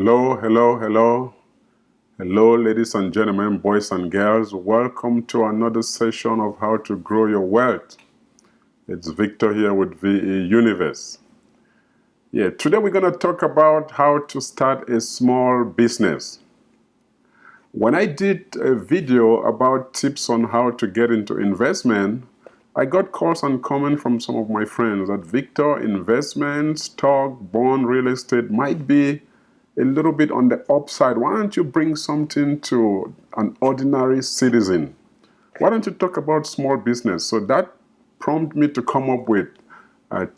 Hello, hello, hello. Hello, ladies and gentlemen, boys and girls. Welcome to another session of How to Grow Your Wealth. It's Victor here with VE Universe. Today we're going to talk about how to start a small business. When I did a video about tips on how to get into investment, I got calls and comments from some of my friends that Victor, investment, stock, bond, real estate might be a little bit on the upside. Why don't you bring something to an ordinary citizen? Why don't you talk about small business? So that prompted me to come up with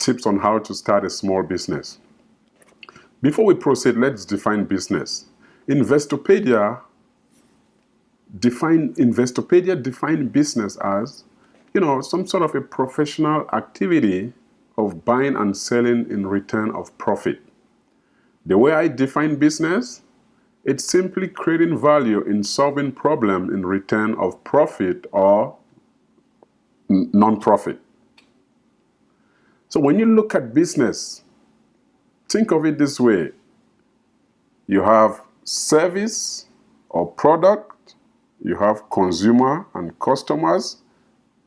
tips on how to start a small business. Before we proceed, let's define business. Investopedia define business as, some sort of a professional activity of buying and selling in return of profit. The way I define business, it's simply creating value in solving problems in return of profit or non-profit. So when you look at business, think of it this way. You have service or product, you have consumer and customers.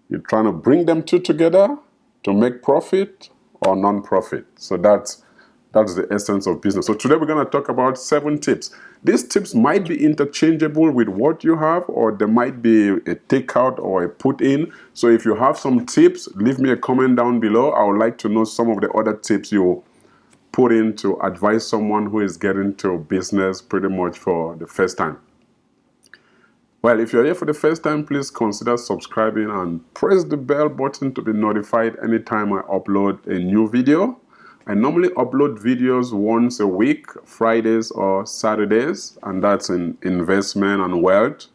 You're trying to bring them two together to make profit or non-profit. So that's the essence of business. So today we're going to talk about 7 tips. These tips might be interchangeable with what you have, or there might be a takeout or a put in. So if you have some tips, leave me a comment down below. I would like to know some of the other tips you put in to advise someone who is getting into business pretty much for the first time. Well, if you're here for the first time, please consider subscribing and press the bell button to be notified anytime I upload a new video. I normally upload videos once a week, Fridays or Saturdays, and that's in investment and wealth.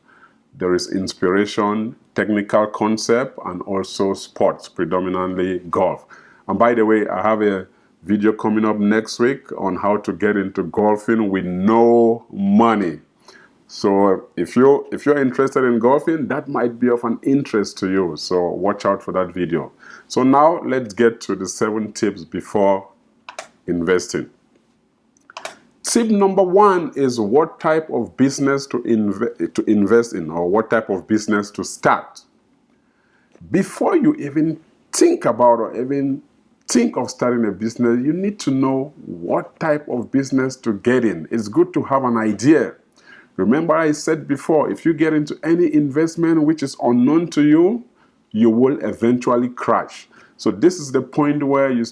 There is inspiration, technical concept, and also sports, predominantly golf. And by the way, I have a video coming up next week on how to get into golfing with no money. So if you're interested in golfing, that might be of an interest to you. So watch out for that video. So now let's get to the 7 tips before investing. Tip number 1 is what type of business to invest in, or what type of business to start. Before you even think about or even think of starting a business, you need to know what type of business to get in. It's good to have an idea. Remember I said before, if you get into any investment which is unknown to you, you will eventually crash. So this is the point where you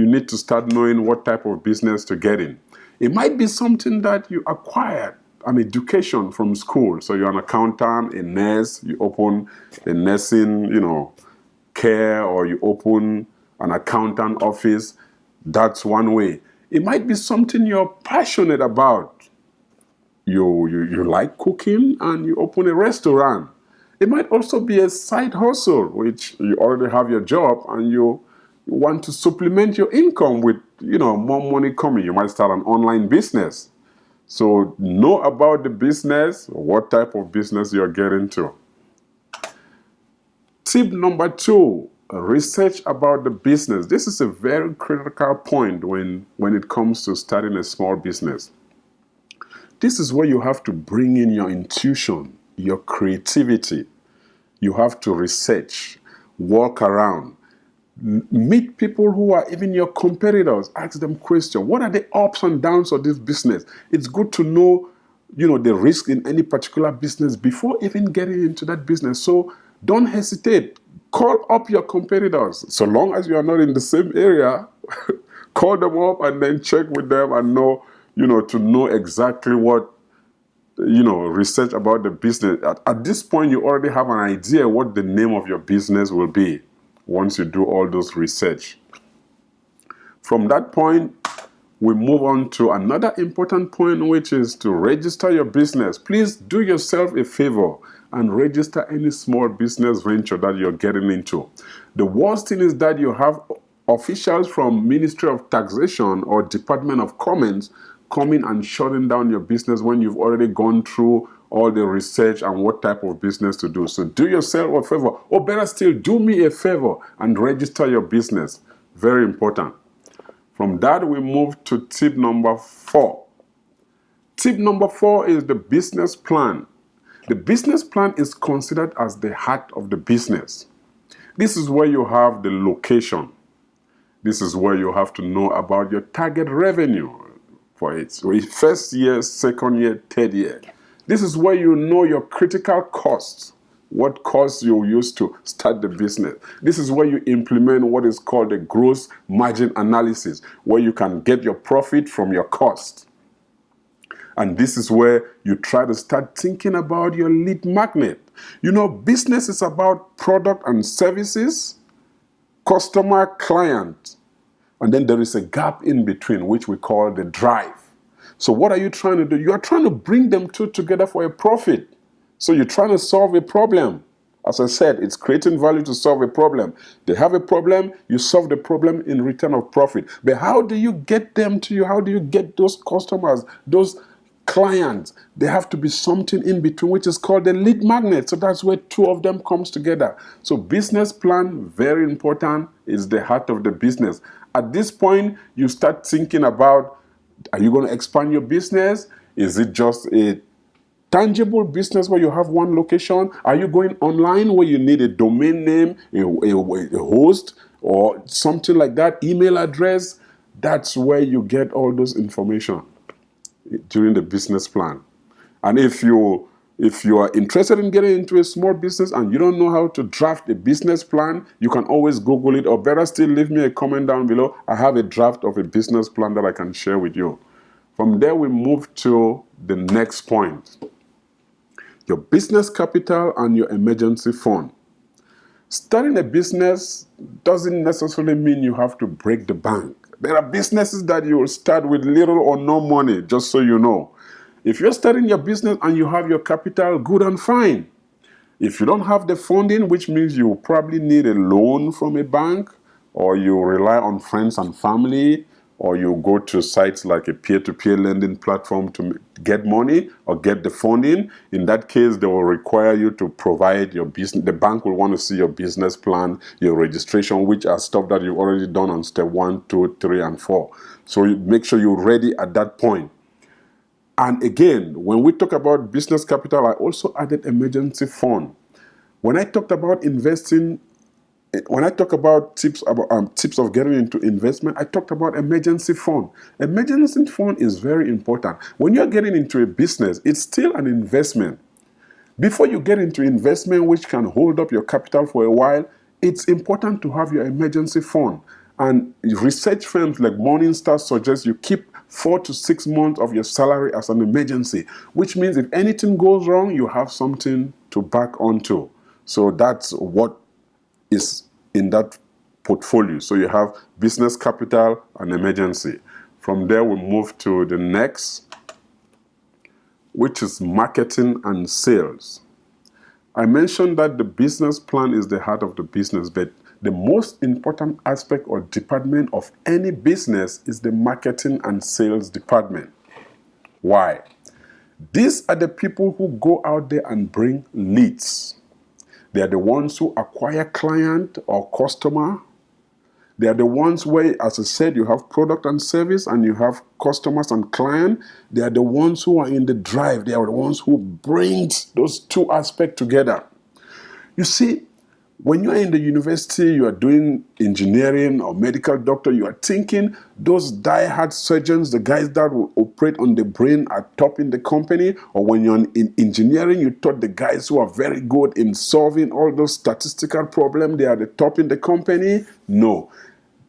need to start knowing what type of business to get in. It might be something that you acquired an education from school. So you're an accountant, a nurse, you open a nursing, care, or you open an accountant office. That's one way. It might be something you're passionate about. You like cooking and you open a restaurant. It might also be a side hustle, which you already have your job and you want to supplement your income with, more money coming. You might start an online business. So know about the business, what type of business you're getting to. Tip number 2, research about the business. This is a very critical point when it comes to starting a small business. This is where you have to bring in your intuition, your creativity. You have to research, walk around, meet people who are even your competitors, ask them questions. What are the ups and downs of this business? It's good to know, the risk in any particular business before even getting into that business. So don't hesitate. Call up your competitors. So long as you are not in the same area, call them up and then check with them and know, to know exactly what, research about the business. At this point, you already have an idea what the name of your business will be once you do all those research. From that point, we move on to another important point, which is to register your business. Please do yourself a favor and register any small business venture that you're getting into. The worst thing is that you have officials from Ministry of Taxation or Department of Commerce coming and shutting down your business when you've already gone through all the research and what type of business to do. So do yourself a favor, or better still, do me a favor and register your business. Very important. From that, we move to tip number 4. Tip number 4 is the business plan. The business plan is considered as the heart of the business. This is where you have the location. This is where you have to know about your target revenue for it. So first year, second year, third year. This is where you know your critical costs, what costs you use to start the business. This is where you implement what is called a gross margin analysis, where you can get your profit from your cost. And this is where you try to start thinking about your lead magnet. You know, business is about product and services, customer, client, and then there is a gap in between, which we call the drive. So what are you trying to do? You are trying to bring them two together for a profit. So you're trying to solve a problem. As I said, it's creating value to solve a problem. They have a problem, you solve the problem in return of profit. But how do you get them to you? How do you get those customers, those clients? There have to be something in between, which is called the lead magnet. So that's where two of them comes together. So business plan, very important, is the heart of the business. At this point, you start thinking about, are you going to expand your business? Is it just a tangible business where you have one location? Are you going online where you need a domain name, a host, or something like that, email address? That's where you get all those information during the business plan. And if you are interested in getting into a small business and you don't know how to draft a business plan, you can always Google it, or better still, leave me a comment down below. I have a draft of a business plan that I can share with you. From there, we move to the next point. Your business capital and your emergency fund. Starting a business doesn't necessarily mean you have to break the bank. There are businesses that you will start with little or no money, just so you know. If you're starting your business and you have your capital, good and fine. If you don't have the funding, which means you probably need a loan from a bank, or you rely on friends and family, or you go to sites like a peer-to-peer lending platform to get money or get the funding, in that case, they will require you to provide your business. The bank will want to see your business plan, your registration, which are stuff that you've already done on step 1, 2, 3, and 4. So make sure you're ready at that point. And again, when we talk about business capital, I also added emergency fund. When I talked about investing, when I talk about tips of getting into investment, I talked about emergency fund. Emergency fund is very important. When you're getting into a business, it's still an investment. Before you get into investment, which can hold up your capital for a while, it's important to have your emergency fund. And research firms like Morningstar suggest you keep 4 to 6 months of your salary as an emergency, which means if anything goes wrong, you have something to back onto. So that's what is in that portfolio. So you have business capital and emergency. From there, we move to the next, which is marketing and sales. I mentioned that the business plan is the heart of the business, but the most important aspect or department of any business is the marketing and sales department. Why? These are the people who go out there and bring leads. They are the ones who acquire client or customer. They are the ones where, as I said, you have product and service and you have customers and client. They are the ones who are in the drive. They are the ones who bring those two aspects together. You see, when you are in the university, you are doing engineering or medical doctor, you are thinking those die-hard surgeons, the guys that will operate on the brain, are top in the company. Or when you're in engineering, you thought the guys who are very good in solving all those statistical problems, they are the top in the company. No.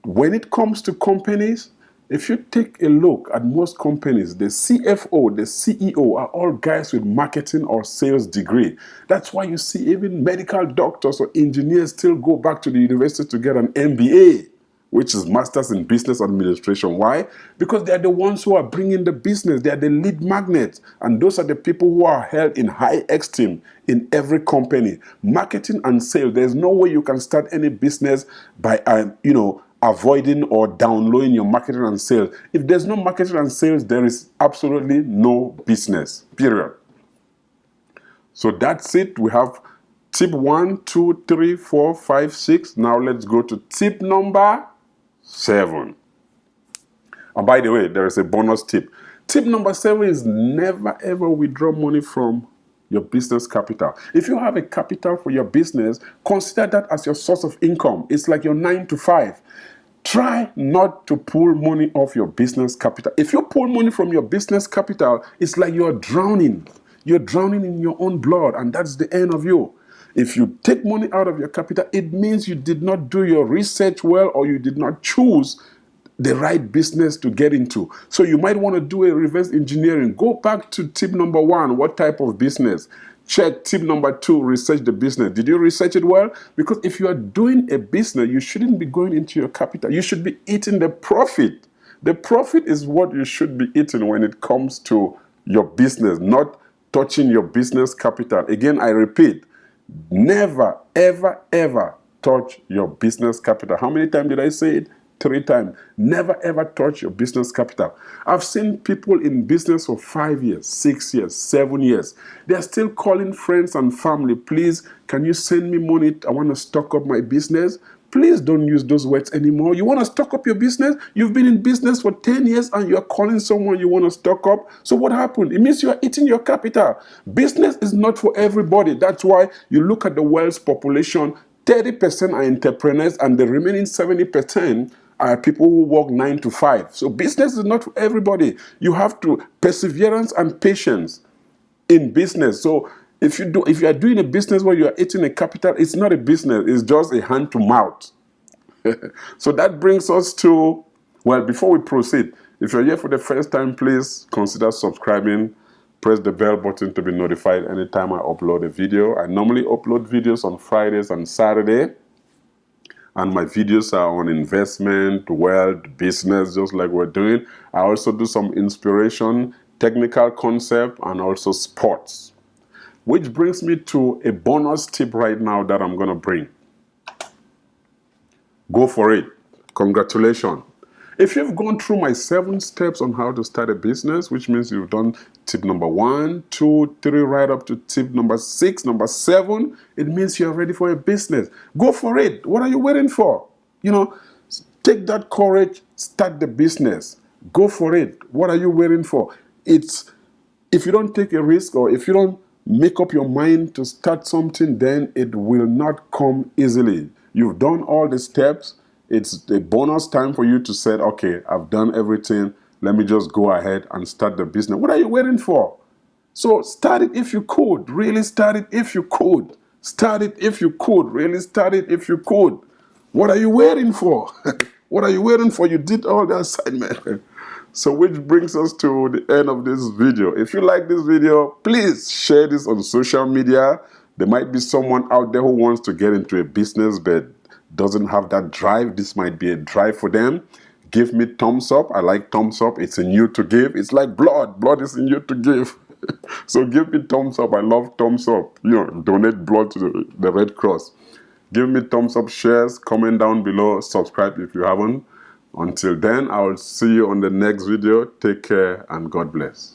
When it comes to companies, if you take a look at most companies, the CFO, the CEO are all guys with marketing or sales degree. That's why you see even medical doctors or engineers still go back to the university to get an MBA, which is Masters in Business Administration. Why? Because they are the ones who are bringing the business. They are the lead magnets. And those are the people who are held in high esteem in every company. Marketing and sales, there's no way you can start any business by, avoiding or downloading your marketing and sales. If there's no marketing and sales, there is absolutely no business, period. So that's it. We have tip 1, 2, 3, 4, 5, 6. Now let's go to tip number 7. And by the way, there is a bonus tip. Tip number 7 is never ever withdraw money from your business capital. If you have a capital for your business, consider that as your source of income. It's like your 9 to 5. Try not to pull money off your business capital. If you pull money from your business capital, it's like you're drowning. You're drowning in your own blood, and that's the end of you. If you take money out of your capital, it means you did not do your research well, or you did not choose the right business to get into. So you might want to do a reverse engineering. Go back to tip number 1, what type of business? Check tip number 2, research the business. Did you research it well? Because if you are doing a business, you shouldn't be going into your capital. You should be eating the profit. The profit is what you should be eating when it comes to your business, not touching your business capital. Again, I repeat, never, ever, ever touch your business capital. How many times did I say it? 3 times. Never ever touch your business capital. I've seen people in business for 5 years, 6 years, 7 years. They're still calling friends and family. Please, can you send me money? I want to stock up my business. Please don't use those words anymore. You want to stock up your business? You've been in business for 10 years and you're calling someone you want to stock up. So what happened? It means you're eating your capital. Business is not for everybody. That's why you look at the world's population, 30% are entrepreneurs and the remaining 70% are people who work 9 to 5. So business is not for everybody. You have to perseverance and patience in business. So if you are doing a business where you are eating a capital, it's not a business, it's just a hand to mouth. So that brings us to, well, before we proceed, if you're here for the first time, please consider subscribing. Press the bell button to be notified anytime I upload a video. I normally upload videos on Fridays and Saturday. And my videos are on investment, wealth, business, just like we're doing. I also do some inspiration, technical concept, and also sports. Which brings me to a bonus tip right now that I'm going to bring. Go for it. Congratulations. If you've gone through my 7 steps on how to start a business, which means you've done tip number 1, 2, 3, right up to tip number 6, number 7, it means you're ready for a business. Go for it. What are you waiting for? Take that courage, start the business. Go for it. What are you waiting for? If you don't take a risk, or if you don't make up your mind to start something, then it will not come easily. You've done all the steps. It's a bonus time for you to say, okay, I've done everything. Let me just go ahead and start the business. What are you waiting for? So start it if you could. Really start it if you could. Start it if you could. Really start it if you could. What are you waiting for? What are you waiting for? You did all the assignment. So which brings us to the end of this video. If you like this video, please share this on social media. There might be someone out there who wants to get into a business but doesn't have that drive. This might be a drive for them. Give me thumbs up. I like thumbs up. It's in you to give. It's like blood. Blood is in you to give. So give me thumbs up. I love thumbs up. Donate blood to the Red Cross. Give me thumbs up, shares, comment down below, subscribe if you haven't. Until then, I will see you on the next video. Take care and God bless.